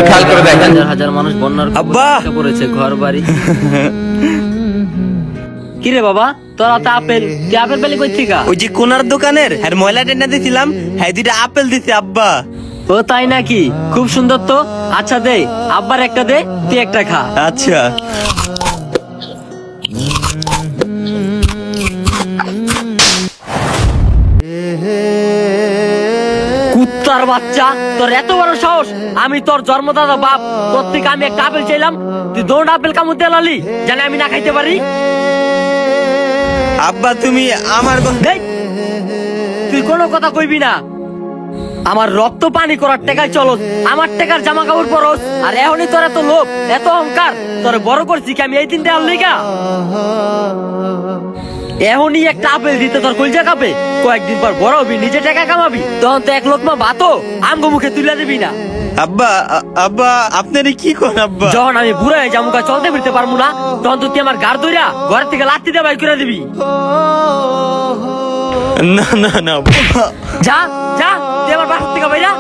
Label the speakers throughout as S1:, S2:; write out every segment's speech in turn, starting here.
S1: খেয়াল করে দেখেন,
S2: হাজার হাজার মানুষ বন্যার
S3: আব্বা!
S2: কবলে পড়েছে, ঘর বাড়ি। কিরে বাবা, তোরা তো আপেল, তুই আপেল পেলি কই থেকে?
S3: ওই যে কোনার দোকানের হ্যাঁ ময়লা টেন্ডা দিছিলাম, হ্যাঁ দুইটা আপেল দিছে আব্বা।
S2: ও তাই নাকি? খুব সুন্দর তো। আচ্ছা দে, আব্বার একটা দে, তুই একটা খা।
S3: আচ্ছা।
S2: কুত্তার বাচ্চা, তোর এত বড় সাহস! আমি তোর জন্মদাতা বাপ, তোর থেকে আমি একটা আপেল চাইলাম, তুই দৌড় আপেল কামড় দিয়ে লালি, জানি আমি না খাইতে পারি?
S3: আব্বা তুমি আমার
S2: দেখ, তুই কোনো কথা কইবি না। আমার রক্ত পানি করার টাকায় চলস, আমার টাকার জামা কাপড় পরস, আর এখনই তোর এত লোভ, এত অহংকার! তোর বড় করছি কি আমি এই তিনটে আনলি গা? এখনই একটা আপেল দিতে তোর কলজা কাঁপে। কয়েকদিন পর বড় হবি, নিজে টাকা কামাবি, তখন তো এক লোকমা ভাতও আমগো মুখে তুলে দিবি না।
S3: আব্বা আব্বা আপনারে কি কোন আব্বা?
S2: যখন আমি বুড়া হয়ে যাবো, চলতে ফিরতে পারবো না, তখন তো তুই আমার গাড় ধইরা ঘর থেকে লাত্তি দিয়ে বাইর করে দিবি।
S3: না না না
S2: যা যা, তুই আমার বাসা থেকে বাইরা।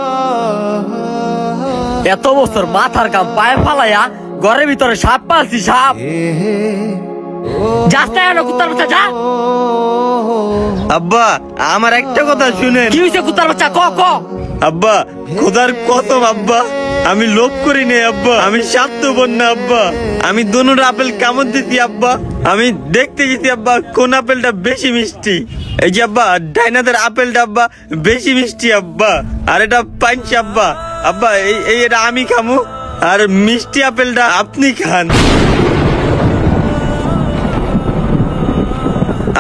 S2: এত বছর মাথার কাম পায়ে ফালাইয়া ঘরের ভিতরে সাপ পালছি, সাপ। যাস্তায় না কুত্তার বাচ্চা, যা।
S3: আব্বা আমার একটা কথা শুনেন।
S2: কি হয়েছে কুত্তার বাচ্চা, ক ক।
S3: আব্বা খোদার কসম আব্বা, আমি লোভ করি নে আব্বা, আমি স্বার্থপর না আব্বা। আমি দোনোর আপেল কামড় দিছি আব্বা, আমি দেখতে গেছি আব্বা কোন আপেলটা বেশি মিষ্টি। এই যে আব্বা ডাইনাদের আপেলটা আব্বা বেশি মিষ্টি আব্বা, আর এটা পাইনছি আব্বা। আব্বা এই এটা আমি খামু, আর মিষ্টি আপেলটা আপনি খান।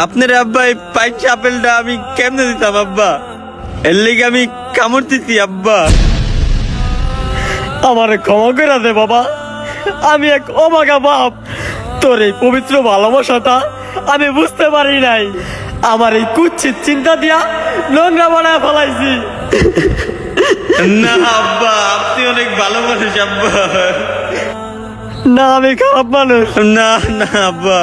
S3: আপনার আব্বা এই পাইনছি আপেলটা আমি কেমনে দিতাম আব্বা? এর লেগে আমি কামড় দিছি আব্বা।
S2: আমারে ক্ষমা করে দে বাবা, আমি এক অবাগা বাপ। তোর এই পবিত্র ভালোবাসাটা আমি বুঝতে পারি নাই, আমার এই কুচ্ছিত চিন্তা দিয়া নোংরা বানায় ফেলাইছি।
S3: না আব্বা আপনি অনেক ভালো মানুষ আব্বা।
S2: না, আমি খারাপ মানুষ।
S3: না না আব্বা।